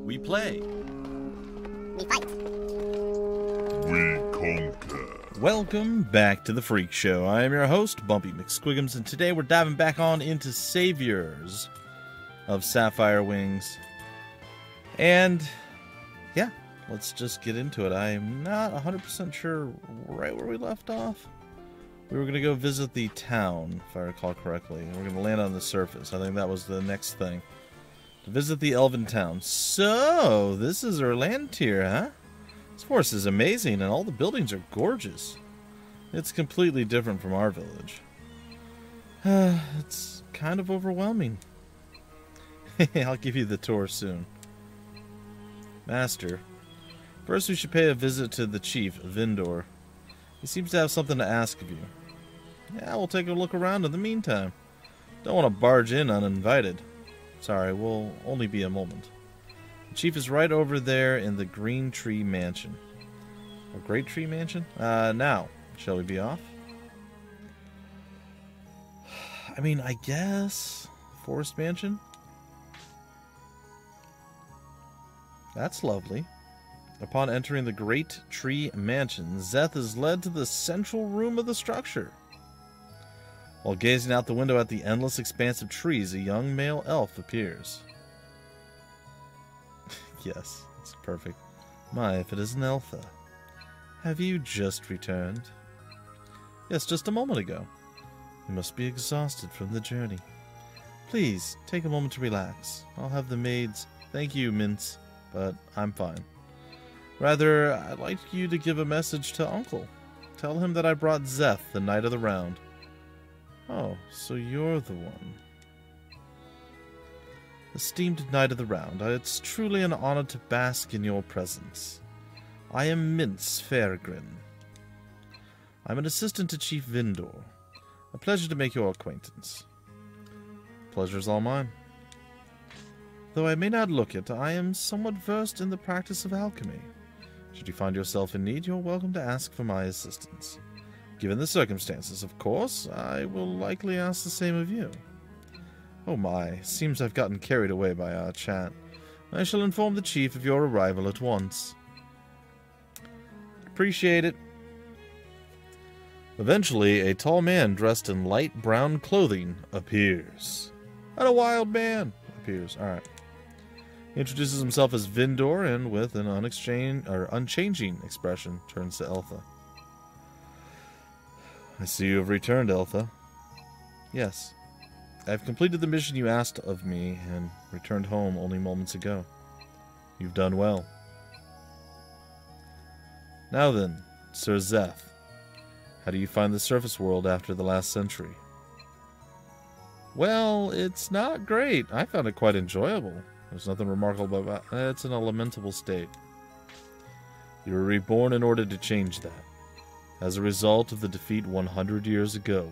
We play. We fight. We conquer. Welcome back to the Freak Show. I am your host, BUMPY-MCSQUIGUMS, and today we're diving back on into Saviors of Sapphire Wings. And, yeah, let's just get into it. I'm not 100% sure right where we left off. We were going to go visit the town, if I recall correctly. We're going to land on the surface. I think that was the next thing. To visit the elven town. So, this is our land tier, huh? This forest is amazing, and all the buildings are gorgeous. It's completely different from our village. It's kind of overwhelming. I'll give you the tour soon. Master, first we should pay a visit to the chief, Vindor. He seems to have something to ask of you. Yeah, we'll take a look around in the meantime. Don't want to barge in uninvited. Sorry, we'll only be a moment. The chief is right over there in the Green Tree Mansion. Or Great Tree Mansion? Now, shall we be off? I mean, I guess... Forest Mansion? That's lovely. Upon entering the Great Tree Mansion, Zeth is led to the central room of the structure. While gazing out the window at the endless expanse of trees, a young male elf appears. Yes, it's perfect. My, if it isn't Elfa. Have you just returned? Yes, just a moment ago. You must be exhausted from the journey. Please, take a moment to relax. I'll have the maids... Thank you, Mince, but I'm fine. Rather, I'd like you to give a message to Uncle. Tell him that I brought Zeth, the Knight of the Round. Oh, so you're the one. Esteemed Knight of the Round, it's truly an honor to bask in your presence. I am Mince Fairgrin. I'm an assistant to Chief Vindor. A pleasure to make your acquaintance. Pleasure's all mine. Though I may not look it, I am somewhat versed in the practice of alchemy. Should you find yourself in need, you're welcome to ask for my assistance. Given the circumstances, of course, I will likely ask the same of you. Oh my, seems I've gotten carried away by our chat. I shall inform the chief of your arrival at once. Appreciate it. Eventually, a tall man dressed in light brown clothing appears. And a wild man appears. Alright. He introduces himself as Vindor and, with an unchanging expression, turns to Eltha. I see you have returned, Eltha. Yes. I have completed the mission you asked of me and returned home only moments ago. You've done well. Now then, Sir Zeth, how do you find the surface world after the last century? Well, it's not great. I found it quite enjoyable. There's nothing remarkable about it. It's in a lamentable state. You were reborn in order to change that. As a result of the defeat 100 years ago,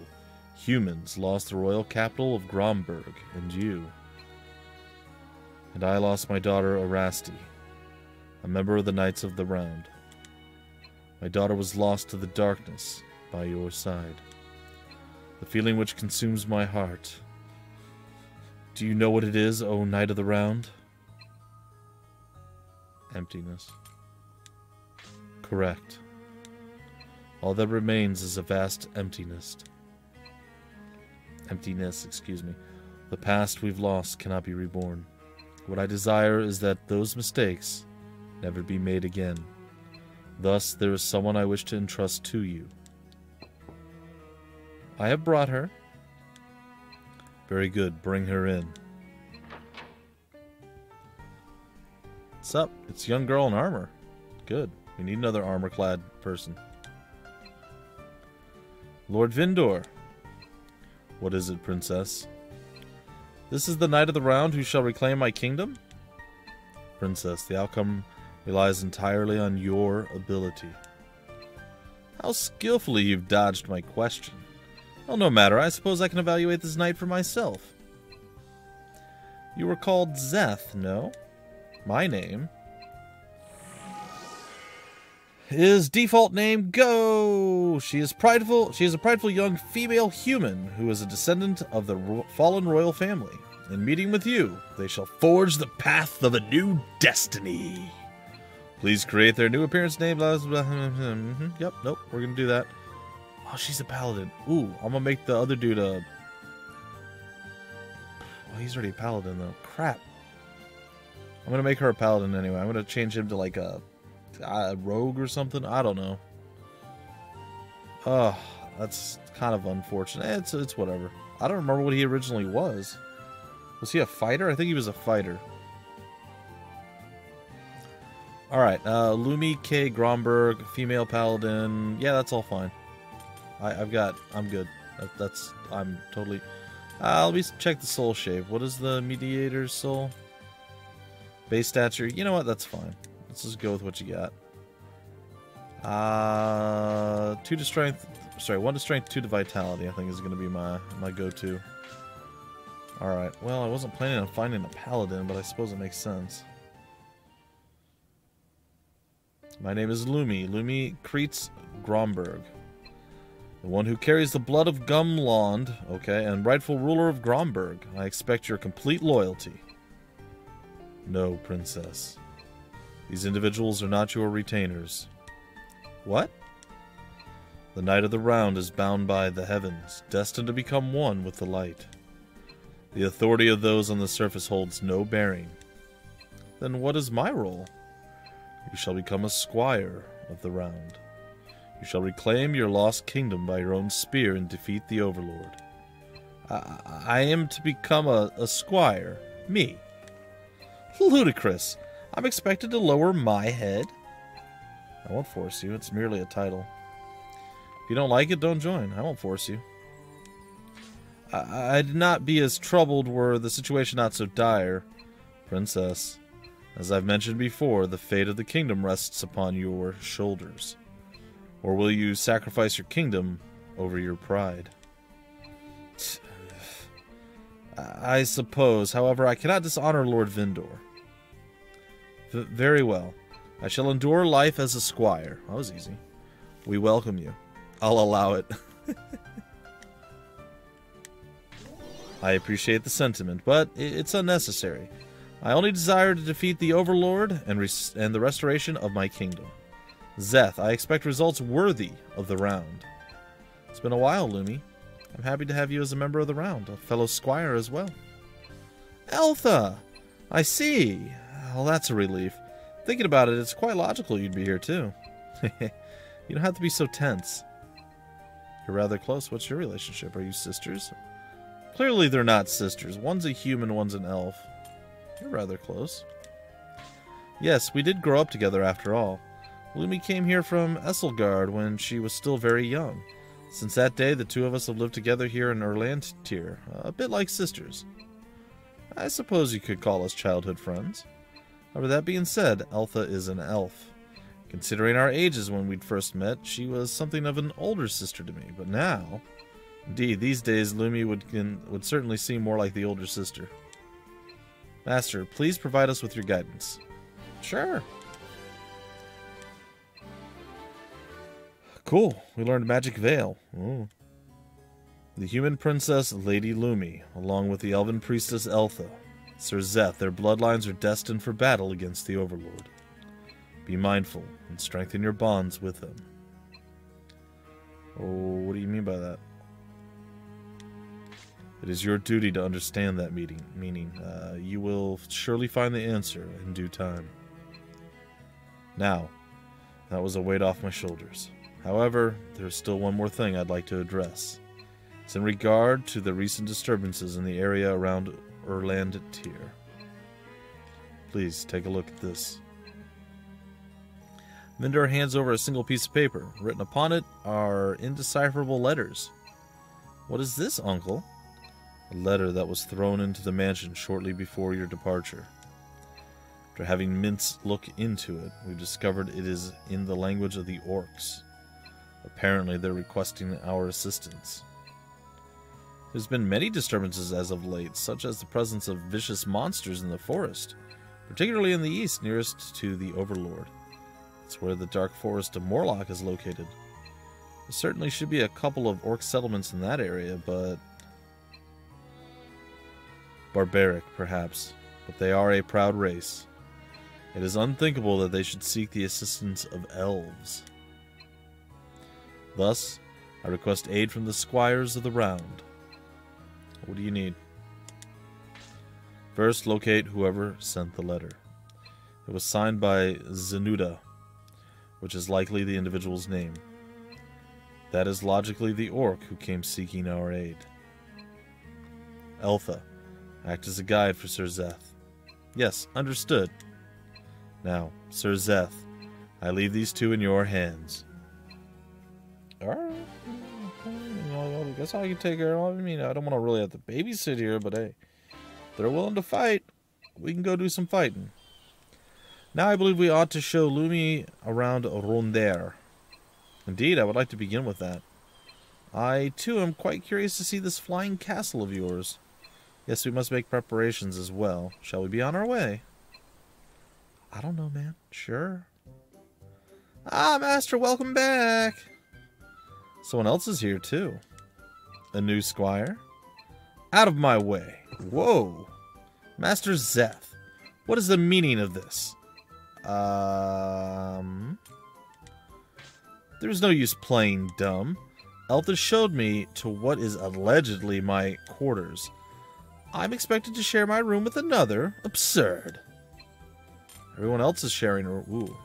humans lost the royal capital of Gromberg, and you. And I lost my daughter Erasti, a member of the Knights of the Round. My daughter was lost to the darkness by your side. The feeling which consumes my heart. Do you know what it is, O Knight of the Round? Emptiness. Correct. All that remains is a vast emptiness. Excuse me. The past we've lost cannot be reborn. What I desire is that those mistakes never be made again. Thus, there is someone I wish to entrust to you. I have brought her. Very good. Bring her in. What's up? It's a young girl in armor. Good. We need another armor-clad person. Lord Vindor. What is it, Princess? This is the Knight of the Round who shall reclaim my kingdom? Princess, the outcome relies entirely on your ability. How skillfully you've dodged my question. Well, no matter. I suppose I can evaluate this knight for myself. You were called Zeth, no? My name is default name Go. She is a prideful young female human who is a descendant of the fallen royal family. In meeting with you, they shall forge the path of a new destiny. Please create their new appearance name. Yep, nope, we're going to do that. Oh, she's a paladin. Ooh, I'm going to make the other dude a... Oh, he's already a paladin, though. Crap. I'm going to make her a paladin anyway. I'm going to change him to like a rogue or something. I don't know. Oh, that's kind of unfortunate. It's whatever. I don't remember what he originally was. Was he a fighter? I think he was a fighter. Alright, Lumi K. Gromberg, female paladin. Yeah, that's all fine. I'm good. I'm totally... let me check the soul shape. What is the mediator's soul? Base stature. You know what? That's fine. Let's just go with what you got. 2 to strength. Sorry, 1 to strength, 2 to vitality. I think is going to be my go-to. Alright, well, I wasn't planning on finding a paladin, but I suppose it makes sense. My name is Lumi. Lumi Kreitz Gromberg. The one who carries the blood of Gumlond, okay, and rightful ruler of Gromberg. I expect your complete loyalty. No, princess. These individuals are not your retainers. What? The Knight of the Round is bound by the heavens, destined to become one with the light. The authority of those on the surface holds no bearing. Then what is my role? You shall become a squire of the Round. You shall reclaim your lost kingdom by your own spear and defeat the Overlord. I am to become a squire? Me? Ludicrous. I'm expected to lower my head? I won't force you. It's merely a title. If you don't like it, don't join. I won't force you. I'd not be as troubled were the situation not so dire. Princess, as I've mentioned before, the fate of the kingdom rests upon your shoulders. Or will you sacrifice your kingdom over your pride? I suppose. However, I cannot dishonor Lord Vindor. Very well. I shall endure life as a squire. That was easy. We welcome you. I'll allow it. I appreciate the sentiment, but it's unnecessary. I only desire to defeat the Overlord and the restoration of my kingdom. Zeth, I expect results worthy of the Round. It's been a while, Lumi. I'm happy to have you as a member of the Round, a fellow squire as well. Eltha! I see. Well, that's a relief. Thinking about it, it's quite logical you'd be here, too. You don't have to be so tense. You're rather close. What's your relationship? Are you sisters? Clearly they're not sisters. One's a human, one's an elf. You're rather close. Yes, we did grow up together after all. Lumi came here from Esselgard when she was still very young. Since that day, the two of us have lived together here in Erlantir, a bit like sisters. I suppose you could call us childhood friends. However, that being said, Eltha is an elf. Considering our ages when we'd first met, she was something of an older sister to me, but now... Indeed, these days, Lumi would certainly seem more like the older sister. Master, please provide us with your guidance. Sure. Cool. We learned Magic Veil. Ooh. The human princess, Lady Lumi, along with the elven priestess Eltha. Sir Zeth, their bloodlines are destined for battle against the Overlord. Be mindful and strengthen your bonds with them. Oh, what do you mean by that? It is your duty to understand that meaning. You will surely find the answer in due time. Now, that was a weight off my shoulders. However, there's still one more thing I'd like to address. It's in regard to the recent disturbances in the area around Erlantir. Please take a look at this. Vindor hands over a single piece of paper. Written upon it are indecipherable letters. What is this, Uncle? A letter that was thrown into the mansion shortly before your departure. After having Mintz look into it, we've discovered it is in the language of the orcs. Apparently, they're requesting our assistance. There's been many disturbances as of late, such as the presence of vicious monsters in the forest, particularly in the east, nearest to the Overlord. It's where the Dark Forest of Morlock is located. There certainly should be a couple of orc settlements in that area, but... Barbaric, perhaps, but they are a proud race. It is unthinkable that they should seek the assistance of elves. Thus, I request aid from the squires of the round. What do you need? First, locate whoever sent the letter. It was signed by Zenuda, which is likely the individual's name. That is logically the orc who came seeking our aid. Eltha, act as a guide for Sir Zeth. Yes, understood. Now, Sir Zeth, I leave these two in your hands. Alright. I guess I can take care of them. I mean, I don't want to really have to babysit here, but hey, if they're willing to fight, we can go do some fighting. Now I believe we ought to show Lumi around Rondare. Indeed, I would like to begin with that. I, too, am quite curious to see this flying castle of yours. Yes, we must make preparations as well. Shall we be on our way? I don't know, man. Sure. Ah, Master, welcome back! Someone else is here, too. A new squire? Out of my way. Whoa. Master Zeth, what is the meaning of this? There's no use playing dumb. Eltha showed me to what is allegedly my quarters. I'm expected to share my room with another. Absurd. Everyone else is sharing a room. Ooh.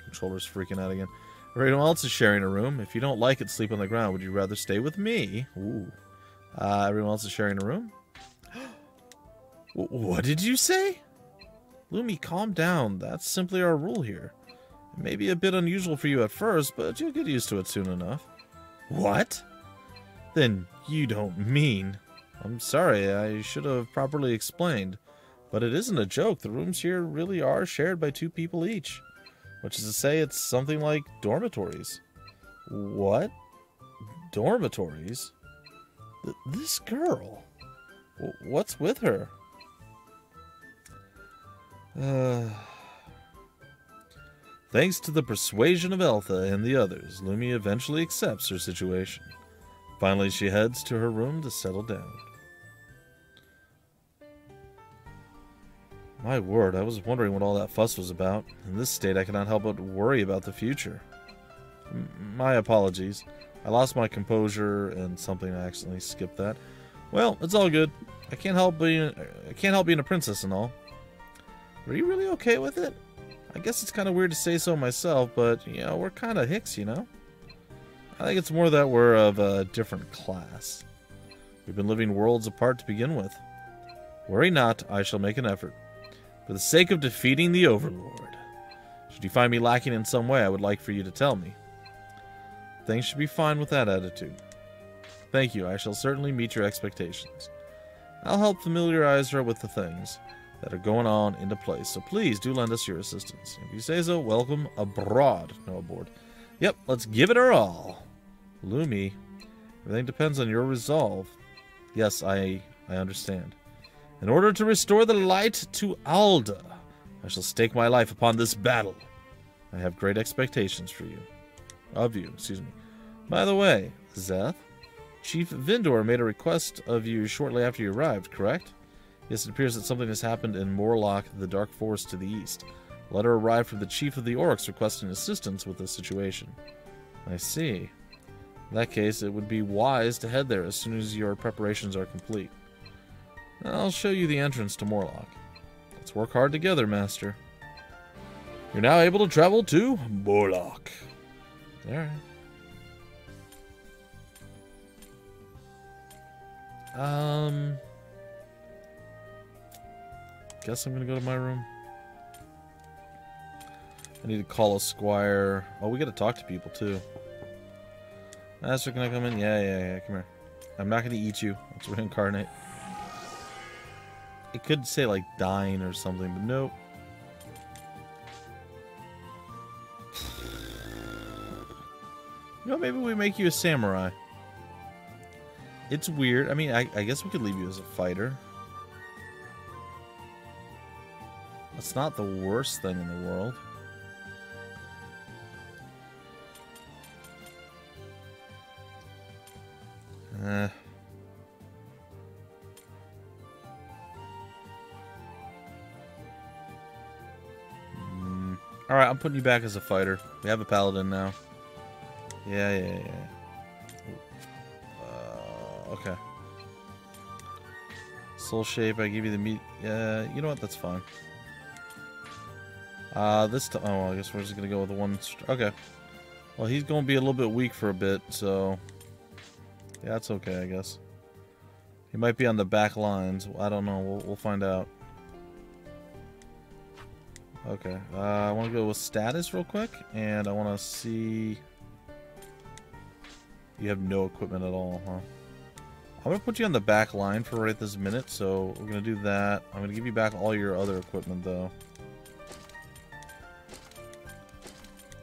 Controller's freaking out again. Everyone else is sharing a room. If you don't like it, sleep on the ground. Would you rather stay with me? Ooh. Everyone else is sharing a room? What did you say? Lumi, calm down. That's simply our rule here. It may be a bit unusual for you at first, but you'll get used to it soon enough. What? Then you don't mean... I'm sorry, I should have properly explained. But it isn't a joke. The rooms here really are shared by 2 people each. Which is to say, it's something like dormitories. What? Dormitories? This girl? What's with her? Thanks to the persuasion of Eltha and the others, Lumi eventually accepts her situation. Finally, she heads to her room to settle down. My word, I was wondering what all that fuss was about. In this state, I cannot help but worry about the future. My apologies. I lost my composure and something I accidentally skipped that. Well, it's all good. I can't help being a princess and all. Are you really okay with it? I guess it's kind of weird to say so myself, but, you know, we're kind of hicks, you know? I think it's more that we're of a different class. We've been living worlds apart to begin with. Worry not, I shall make an effort. For the sake of defeating the Overlord. Should you find me lacking in some way, I would like for you to tell me. Things should be fine with that attitude. Thank you, I shall certainly meet your expectations. I'll help familiarize her with the things that are going on into place, so please do lend us your assistance. If you say so, welcome abroad. No, aboard. Yep, let's give it our all. Lumi, everything depends on your resolve. Yes, I understand. In order to restore the light to Alda, I shall stake my life upon this battle. I have great expectations for you. Of you, excuse me. By the way, Zeth, Chief Vindor made a request of you shortly after you arrived, correct? Yes, it appears that something has happened in Morlock, the Dark Forest to the east. A letter arrived from the Chief of the Orcs requesting assistance with the situation. I see. In that case, it would be wise to head there as soon as your preparations are complete. I'll show you the entrance to Morlock. Let's work hard together, Master. You're now able to travel to Morlock. Alright. Guess I'm gonna go to my room. I need to call a squire. Oh, we gotta talk to people too. Master, can I come in? Yeah, come here. I'm not gonna eat you. Let's reincarnate. It could say like dying or something, but nope. You know, maybe we make you a samurai. It's weird. I mean, I guess we could leave you as a fighter. That's not the worst thing in the world. Alright, I'm putting you back as a fighter. We have a paladin now. Yeah. Okay. Soul shape, I give you the meat. Yeah, you know what? That's fine. This time. Oh, I guess we're just gonna go with the one. Okay. Well, he's gonna be a little bit weak for a bit, so. Yeah, that's okay, I guess. He might be on the back lines. I don't know. We'll find out. Okay. I want to go with status real quick, and I want to see. You have no equipment at all, huh? I'm going to put you on the back line for right this minute, so we're going to do that. I'm going to give you back all your other equipment, though.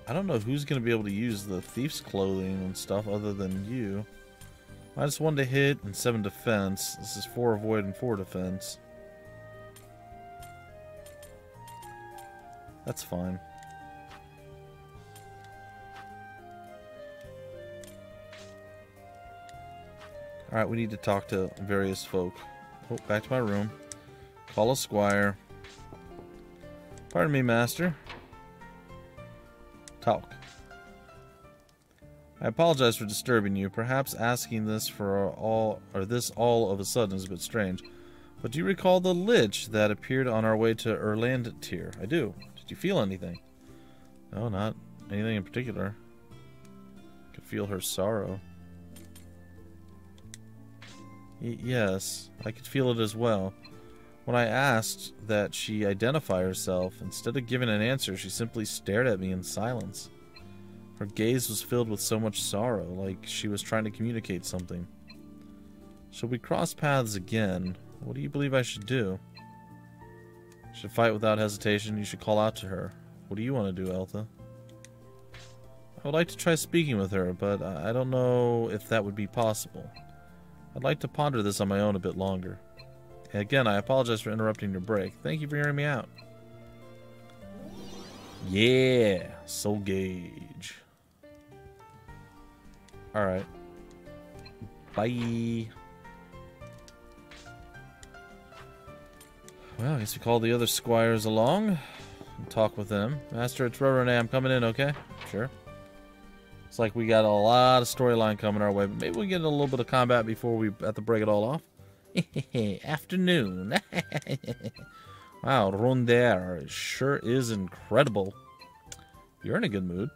I don't know who's going to be able to use the thief's clothing and stuff other than you. -1 to hit and 7 defense. This is 4 avoid and 4 defense. That's fine. Alright, we need to talk to various folk. Oh, back to my room. Call a squire. Pardon me, master. Talk. I apologize for disturbing you. Perhaps asking this for all of a sudden is a bit strange. But do you recall the lich that appeared on our way to Erlandir? I do. Did you feel anything? No, not anything in particular. I could feel her sorrow. Yes, I could feel it as well. When I asked that she identify herself, instead of giving an answer, she simply stared at me in silence. Her gaze was filled with so much sorrow, like she was trying to communicate something. Shall we cross paths again? What do you believe I should do? I should fight without hesitation. You should call out to her. What do you want to do, Eltha? I would like to try speaking with her, but I don't know if that would be possible. I'd like to ponder this on my own a bit longer. And again, I apologize for interrupting your break. Thank you for hearing me out. Yeah, Soul Gauge. Alright. Bye. Well, I guess we call the other squires along and talk with them. Master, it's Renee. I'm coming in, okay? Sure. It's like we got a lot of storyline coming our way, but maybe we get a little bit of combat before we have to break it all off. Afternoon. Wow, Rondare sure is incredible. You're in a good mood.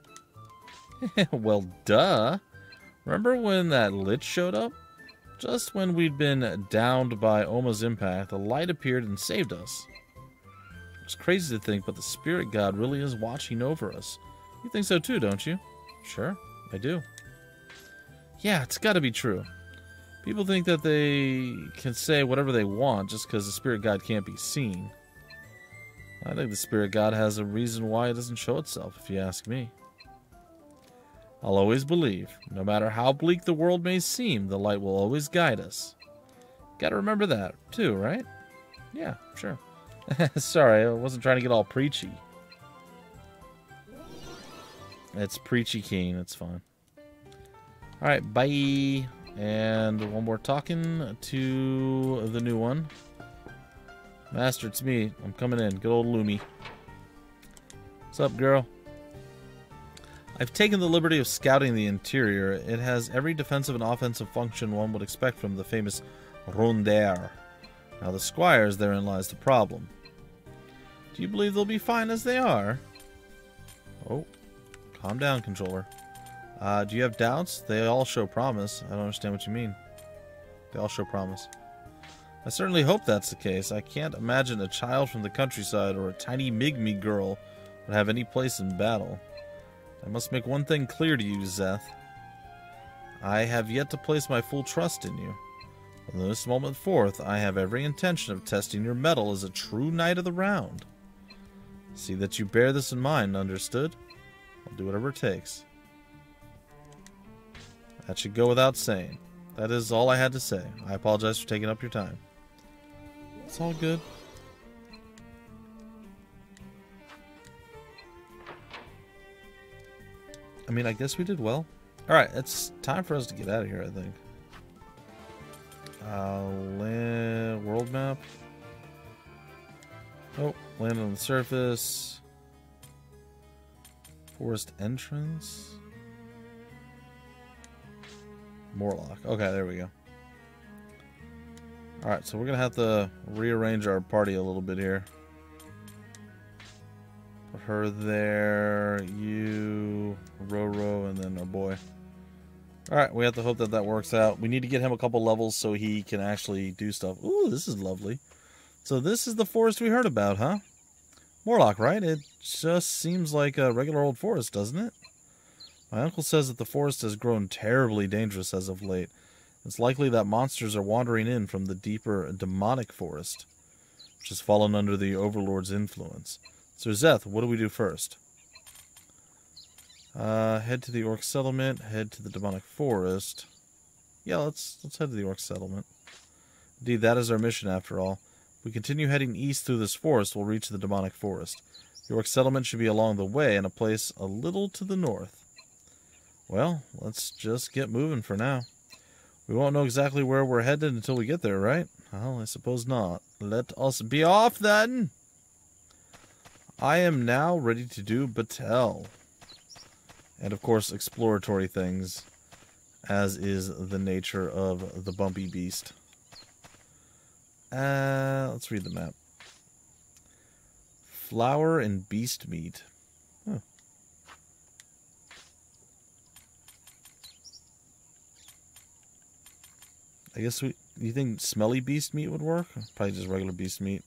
Well, duh. Remember when that lich showed up? Just when we'd been downed by Oma's impact, the light appeared and saved us. It's crazy to think, but the spirit god really is watching over us. You think so too, don't you? Sure, I do. Yeah, it's got to be true. People think that they can say whatever they want just because the spirit god can't be seen. I think the spirit god has a reason why it doesn't show itself, if you ask me. I'll always believe, no matter how bleak the world may seem, the light will always guide us. Gotta remember that, too, right? Yeah, sure. Sorry, I wasn't trying to get all preachy. It's preachy keen, it's fine. Alright, bye. And one more talking to the new one. Master, it's me. I'm coming in. Good old Lumi. What's up, girl? I've taken the liberty of scouting the interior. It has every defensive and offensive function one would expect from the famous Rondare. Now the squires, therein lies the problem. Do you believe they'll be fine as they are? Oh, calm down, controller. Do you have doubts? They all show promise. I don't understand what you mean. They all show promise. I certainly hope that's the case. I can't imagine a child from the countryside or a tiny Migmi girl would have any place in battle. I must make one thing clear to you, Zeth. I have yet to place my full trust in you. From this moment forth, I have every intention of testing your mettle as a true knight of the round. See that you bear this in mind, understood? I'll do whatever it takes. That should go without saying. That is all I had to say. I apologize for taking up your time. It's all good. I mean, I guess we did well. Alright, it's time for us to get out of here, I think. World map. Oh, land on the surface. Forest entrance. Morlock. Okay, there we go. Alright, so we're going to have to rearrange our party a little bit here. Put her there, you, Roro, and then our boy. Alright, we have to hope that that works out. We need to get him a couple levels so he can actually do stuff. Ooh, this is lovely. So this is the forest we heard about, huh? Morlock, right? It just seems like a regular old forest, doesn't it? My uncle says that the forest has grown terribly dangerous as of late. It's likely that monsters are wandering in from the deeper demonic forest, which has fallen under the Overlord's influence. So, Zeth, what do we do first? Head to the Orc settlement, head to the demonic forest. Yeah, let's head to the Orc settlement. Indeed, that is our mission after all. If we continue heading east through this forest, we'll reach the demonic forest. The Orc settlement should be along the way in a place a little to the north. Well, let's just get moving for now. We won't know exactly where we're headed until we get there, right? Well, I suppose not. Let us be off then! I am now ready to do battle. And of course, exploratory things, as is the nature of the Bumpy Beast. Let's read the map. Flower and beast meat. Huh. I guess you think smelly beast meat would work? Probably just regular beast meat.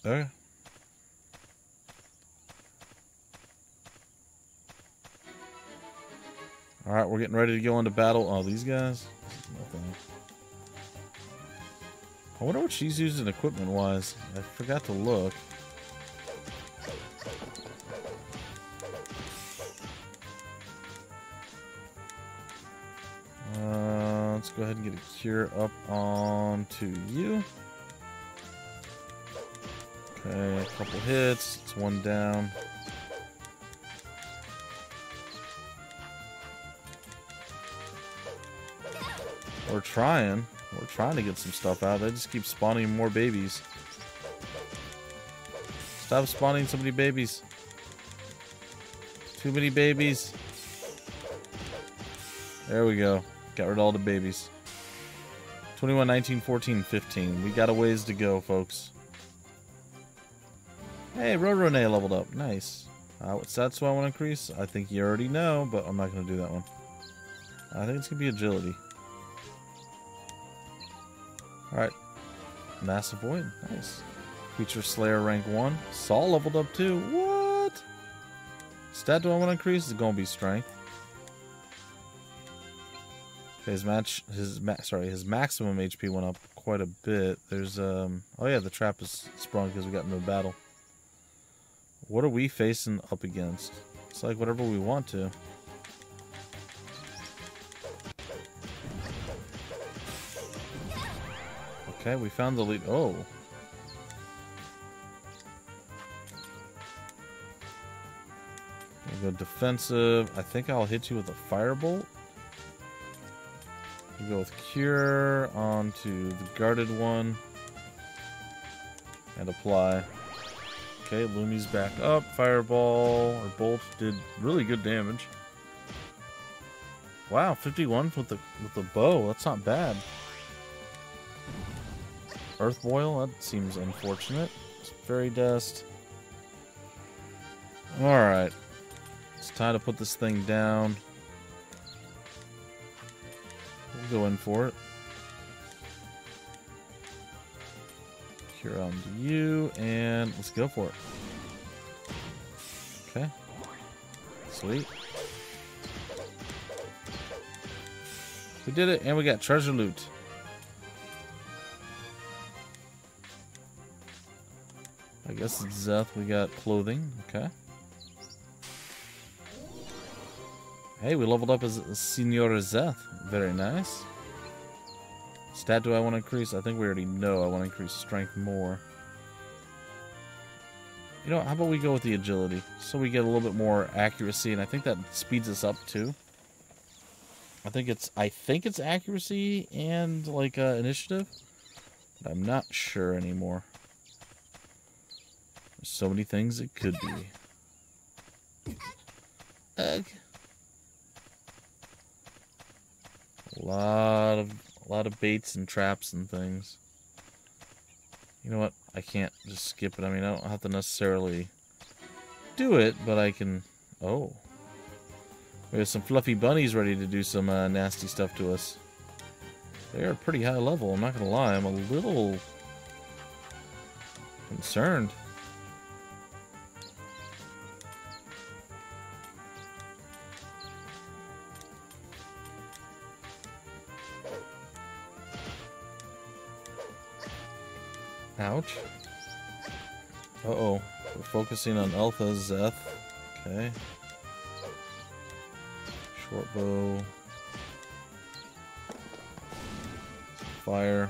Okay. Alright, we're getting ready to go into battle. Oh, these guys? Nothing. I wonder what she's using equipment-wise. I forgot to look. Let's go ahead and get a cure up onto you. Okay, a couple hits. It's one down. We're trying. We're trying to get some stuff out. They just keep spawning more babies. Stop spawning so many babies. Too many babies. There we go. Got rid of all the babies. 21, 19, 14, 15. We got a ways to go, folks. Hey, Rorone leveled up. Nice. What stats do I want to increase? I think you already know, but I'm not going to do that one. I think it's going to be agility. Alright. Massive Void. Nice. Creature Slayer rank 1. Saul leveled up too. What? Stat do I want to increase? It's going to be strength. Okay, his maximum HP went up quite a bit. There's oh yeah, the trap is sprung because we got into a battle. What are we facing up against? It's like whatever we want to. Okay, we found the lead. Oh. We'll go defensive. I think I'll hit you with a firebolt. We go with cure onto the guarded one. And apply. Okay, Lumi's back up. Fireball or bolt did really good damage. Wow, 51 with the bow. That's not bad. Earth Boil, that seems unfortunate. Fairy Dust. Alright. It's time to put this thing down. We'll go in for it. Cure onto you, and let's go for it. Okay. Sweet. We did it, and we got treasure loot. I guess it's Zeth. We got clothing. Okay. Hey, we leveled up as Senor Zeth. Very nice. Stat do I want to increase? I think we already know I want to increase strength more. You know, how about we go with the agility? So we get a little bit more accuracy, and I think that speeds us up too. I think it's accuracy and like initiative, but I'm not sure anymore. There's so many things it could be. bug. A lot of baits and traps and things. You know what? I can't just skip it. I mean, I don't have to necessarily do it, but I can... Oh. We have some fluffy bunnies ready to do some nasty stuff to us. They are pretty high level, I'm not going to lie. I'm a little concerned. Ouch. Uh-oh. We're focusing on Alpha Zeth. Okay. Short bow. Fire.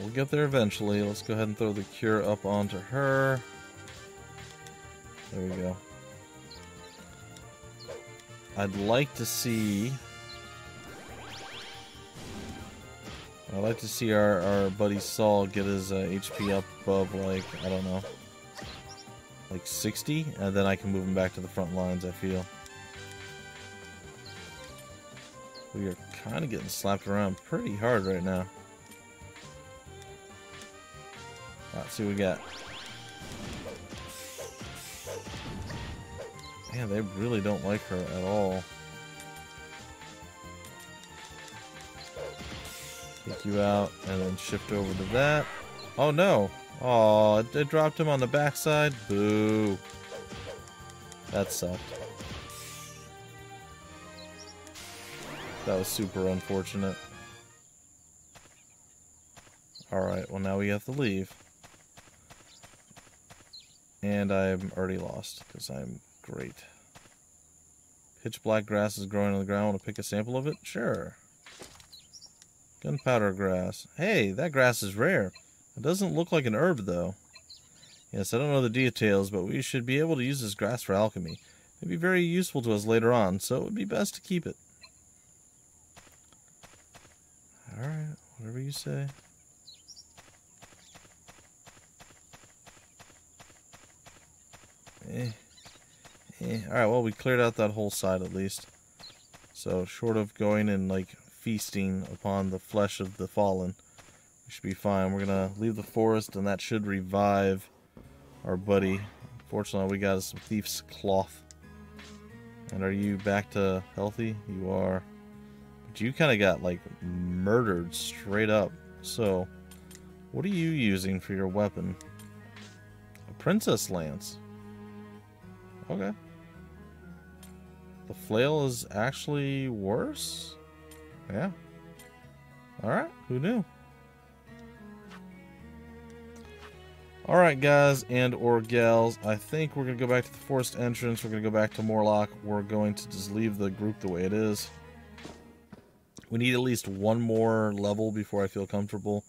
We'll get there eventually. Let's go ahead and throw the cure up onto her. There we go. I'd like to see our buddy Saul get his HP up above, like, I don't know, like 60, and then I can move him back to the front lines, I feel. We are kind of getting slapped around pretty hard right now. Let's see what we got. Man, they really don't like her at all. Take you out and then shift over to that. Oh no! Oh, it dropped him on the backside. Boo. That sucked. That was super unfortunate. Alright, well now we have to leave. And I'm already lost, because I'm great. Pitch black grass is growing on the ground. Want to pick a sample of it? Sure. Gunpowder grass. Hey, that grass is rare. It doesn't look like an herb, though. Yes, I don't know the details, but we should be able to use this grass for alchemy. It'd be very useful to us later on, so it would be best to keep it. Alright, whatever you say. Alright, well, we cleared out that whole side at least. So, short of going and, like, feasting upon the flesh of the fallen, we should be fine. We're gonna leave the forest, and that should revive our buddy. Fortunately, we got some thief's cloth. And are you back to healthy? You are. But you kind of got, like, murdered straight up. So, what are you using for your weapon? A princess lance. Okay. The flail is actually worse? Yeah. Alright, who knew? Alright, guys and or gals, I think we're going to go back to the forest entrance. We're going to go back to Morlock. We're going to just leave the group the way it is. We need at least one more level before I feel comfortable.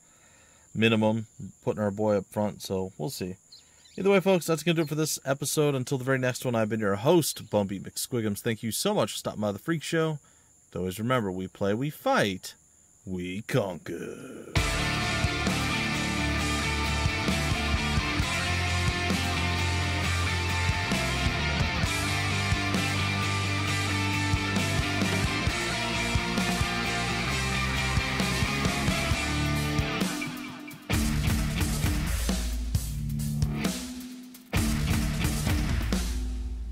Minimum. Putting our boy up front, so we'll see. Either way, folks, that's going to do it for this episode. Until the very next one, I've been your host, BUMPY-MCSQUIGUMS. Thank you so much for stopping by the Freak Show. Always remember, we play, we fight, we conquer.